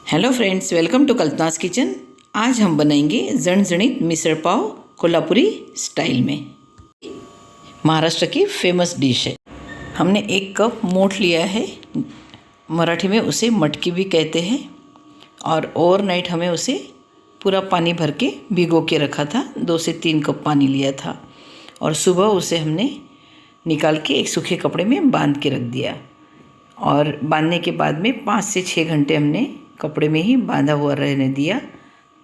Hello friends, welcome to Kalpana's kitchen. आज हम बनाएंगे झणझणीत मिसळ पाव कोल्हापुरी स्टाइल में। महाराष्ट्र की फेमस डिश है। हमने 1 कप मोठ लिया है, मराठी में उसे मटकी भी कहते हैं। और ओवरनाइट हमें उसे पूरा पानी भर के भिगो के रखा था। 2 से 3 कप पानी लिया था और सुबह उसे हमने निकाल के एक सूखे कपड़े में बांध के रख दिया। और बांधने के बाद में 5 से 6 घंटे हमने कपड़े में ही बांधा हुआ रहने दिया,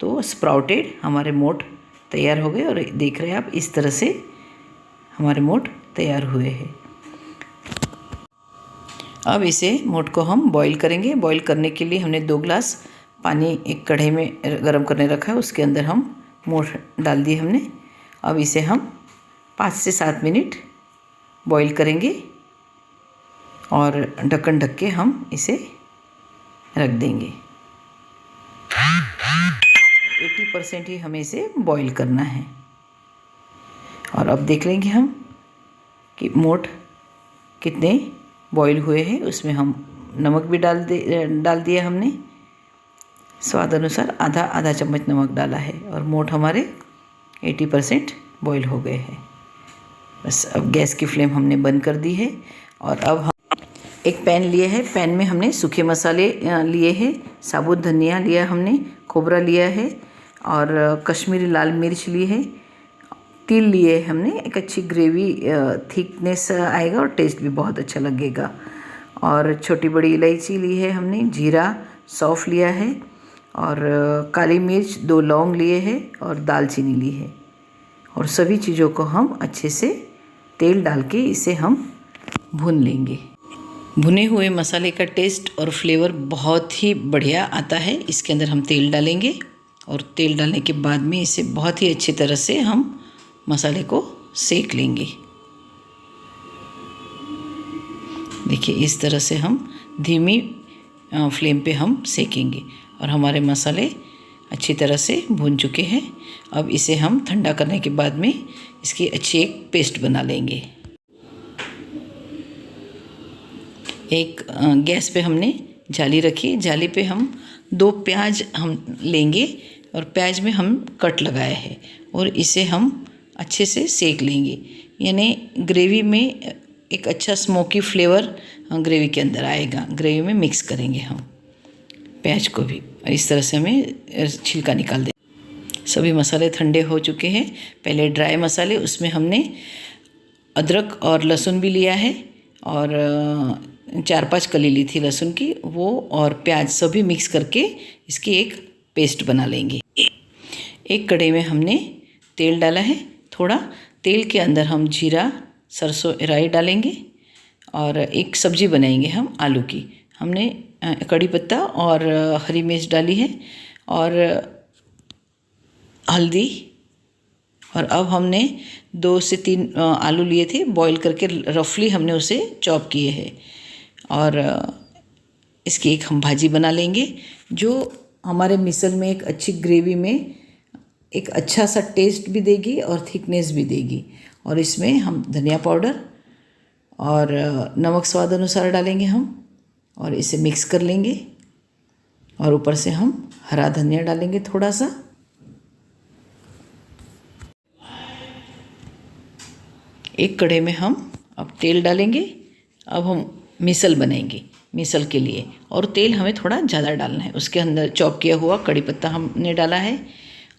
तो स्प्राउटेड हमारे मोठ तैयार हो गए। और देख रहे हैं आप, इस तरह से हमारे मोठ तैयार हुए हैं। अब इसे मोठ को हम बॉईल करेंगे। बॉईल करने के लिए हमने 2 ग्लास पानी एक कढ़ाई में गर्म करने रखा है, उसके अंदर हम मोठ डाल दिए हमने। अब इसे हम 5 से 7 मिनट बॉईल करेंगे और ढक्कन ढक के हम इसे रख देंगे। 80% ही हमें इसे बॉईल करना है। और अब देख लेंगे हम कि मोठ कितने बॉईल हुए हैं। उसमें हम नमक भी डाल दिया हमने, स्वाद अनुसार आधा चम्मच नमक डाला है। और मोठ हमारे 80% बॉईल हो गए हैं। बस अब गैस की फ्लेम हमने बंद कर दी है। और अब हम एक पैन लिए है। पैन में हमने सूखे मसाले लिए हैं, साबुत धनिया लिया हमने, खोबरा लिया है और कश्मीरी लाल मिर्च ली है, तिल लिए है हमने। एक अच्छी ग्रेवी थिकनेस आएगा और टेस्ट भी बहुत अच्छा लगेगा। और छोटी बड़ी इलायची ली है हमने, जीरा सौंफ लिया है और काली मिर्च 2 लौंग लिए हैं और दालचीनी ली है। और सभी चीज़ों को हम अच्छे से तेल डाल के इसे हम भून लेंगे। भुने हुए मसाले का टेस्ट और फ्लेवर बहुत ही बढ़िया आता है। इसके अंदर हम तेल डालेंगे और तेल डालने के बाद में इसे बहुत ही अच्छी तरह से हम मसाले को सेक लेंगे। देखिए, इस तरह से हम धीमी फ्लेम पे हम सेकेंगे। और हमारे मसाले अच्छी तरह से भून चुके हैं। अब इसे हम ठंडा करने के बाद में इसकी अच्छी एक पेस्ट बना लेंगे। एक गैस पे हमने जाली रखी। जाली पे हम 2 प्याज हम लेंगे और प्याज में हम कट लगाया है और इसे हम अच्छे से सेक लेंगे। यानी ग्रेवी में एक अच्छा स्मोकी फ्लेवर ग्रेवी के अंदर आएगा। ग्रेवी में मिक्स करेंगे हम प्याज को भी। इस तरह से हमें छिलका निकाल दें। सभी मसाले ठंडे हो चुके हैं। पहले ड्राई मसाले, उसमें हमने अदरक और लहसुन भी लिया है और 4-5 कली ली थी लहसुन की, वो और प्याज सभी मिक्स करके इसकी एक पेस्ट बना लेंगे। एक कढ़ाई में हमने तेल डाला है। थोड़ा तेल के अंदर हम जीरा, सरसों, राई डालेंगे और एक सब्ज़ी बनाएंगे हम आलू की। हमने कड़ी पत्ता और हरी मिर्च डाली है और हल्दी। और अब हमने 2 से 3 आलू लिए थे, बॉईल करके रफली हमने उसे चॉप किए हैं। और इसकी एक हम भाजी बना लेंगे जो हमारे मिसल में एक अच्छी ग्रेवी में एक अच्छा सा टेस्ट भी देगी और थिकनेस भी देगी। और इसमें हम धनिया पाउडर और नमक स्वाद अनुसार डालेंगे हम और इसे मिक्स कर लेंगे। और ऊपर से हम हरा धनिया डालेंगे थोड़ा सा। एक कढ़ाई में हम अब तेल डालेंगे। अब हम मिसल बनाएंगे मिसल के लिए, और तेल हमें थोड़ा ज़्यादा डालना है। उसके अंदर चॉप किया हुआ कड़ी पत्ता हमने डाला है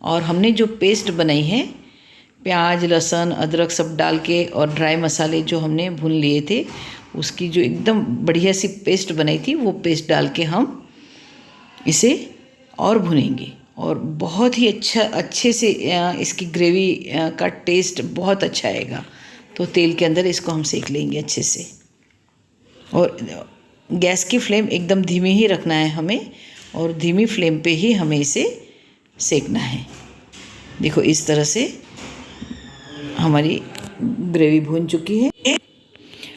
और हमने जो पेस्ट बनाई है प्याज, लहसुन, अदरक सब डाल के और ड्राई मसाले जो हमने भून लिए थे, उसकी जो एकदम बढ़िया सी पेस्ट बनाई थी, वो पेस्ट डाल के हम इसे और भुनेंगे। और बहुत ही अच्छे से इसकी ग्रेवी का टेस्ट बहुत अच्छा आएगा। तो तेल के अंदर इसको हम सेक लेंगे अच्छे से। और गैस की फ्लेम एकदम धीमी ही रखना है हमें और धीमी फ्लेम पे ही हमें इसे सेकना है। देखो, इस तरह से हमारी ग्रेवी भून चुकी है।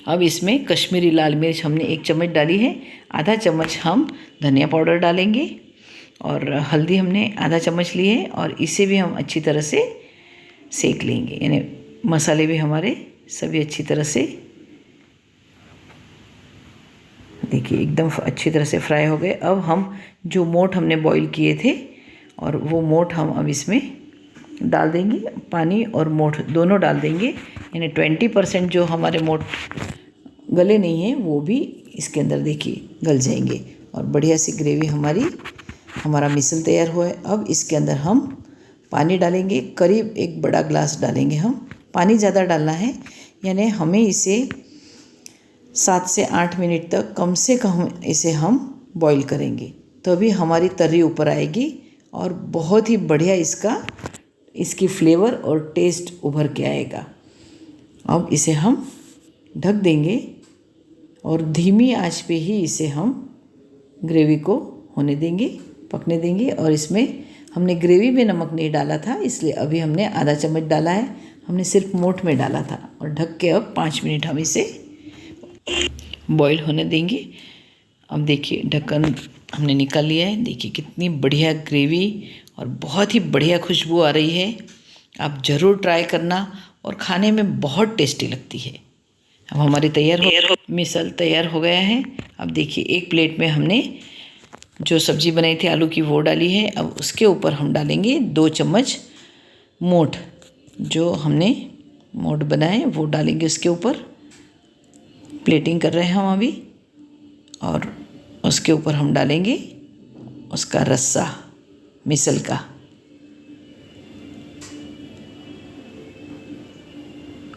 अब इसमें कश्मीरी लाल मिर्च हमने 1 चम्मच डाली है। आधा चम्मच हम धनिया पाउडर डालेंगे और हल्दी हमने आधा चम्मच ली है। और इसे भी हम अच्छी तरह से सेक लेंगे। यानी मसाले भी हमारे सभी अच्छी तरह से, देखिए, एकदम अच्छी तरह से फ्राई हो गए। अब हम जो मोठ हमने बॉईल किए थे, और वो मोठ हम अब इसमें डाल देंगे। पानी और मोठ दोनों डाल देंगे, यानी 20% जो हमारे मोठ गले नहीं हैं वो भी इसके अंदर देखिए गल जाएंगे, और बढ़िया सी ग्रेवी हमारा मिसल तैयार हुआ है। अब इसके अंदर हम पानी डालेंगे, करीब 1 बड़ा ग्लास डालेंगे हम। पानी ज़्यादा डालना है, यानी हमें इसे 7 से 8 मिनट तक कम से कम इसे हम बॉईल करेंगे, तभी हमारी तर्री ऊपर आएगी और बहुत ही बढ़िया इसकी फ्लेवर और टेस्ट उभर के आएगा। अब इसे हम ढक देंगे और धीमी आंच पे ही इसे हम ग्रेवी को होने देंगे, पकने देंगे। और इसमें हमने ग्रेवी में नमक नहीं डाला था, इसलिए अभी हमने आधा चम्मच डाला है, हमने सिर्फ मोठ में डाला था। और ढक के अब 5 मिनट हम इसे बॉईल होने देंगे। अब देखिए ढक्कन हमने निकाल लिया है, देखिए कितनी बढ़िया ग्रेवी और बहुत ही बढ़िया खुशबू आ रही है। आप ज़रूर ट्राई करना और खाने में बहुत टेस्टी लगती है। अब हमारी मिसल तैयार हो गया है। अब देखिए एक प्लेट में हमने जो सब्ज़ी बनाई थी आलू की वो डाली है। अब उसके ऊपर हम डालेंगे 2 चम्मच मोठ, जो हमने मोठ बनाए वो डालेंगे उसके ऊपर। प्लेटिंग कर रहे हैं हम अभी, और उसके ऊपर हम डालेंगे उसका रस्सा मिसल का।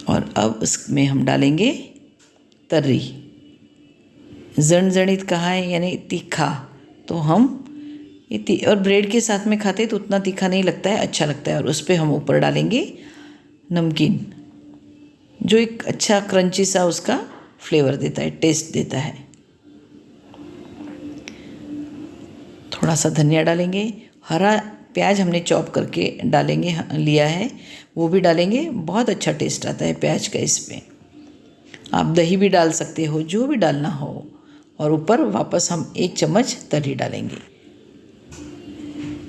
और अब उसमें हम डालेंगे तर्री। जणजणित कहा है यानी तीखा, तो हम और ब्रेड के साथ में खाते तो उतना तीखा नहीं लगता है, अच्छा लगता है। और उस पर हम ऊपर डालेंगे नमकीन, जो एक अच्छा क्रंची सा उसका फ्लेवर देता है, टेस्ट देता है। थोड़ा सा धनिया डालेंगे, हरा प्याज हमने चॉप करके लिया है, वो भी डालेंगे। बहुत अच्छा टेस्ट आता है प्याज का इसमें। आप दही भी डाल सकते हो, जो भी डालना हो। और ऊपर वापस हम 1 चम्मच तर्री डालेंगे।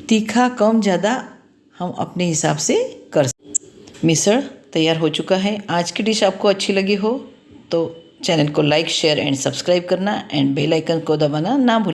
तीखा कम ज़्यादा हम अपने हिसाब से कर सकते। मिसल तैयार हो चुका है। आज की डिश आपको अच्छी लगी हो तो चैनल को लाइक, शेयर एंड सब्सक्राइब करना, एंड बेल आइकन को दबाना ना भूलें।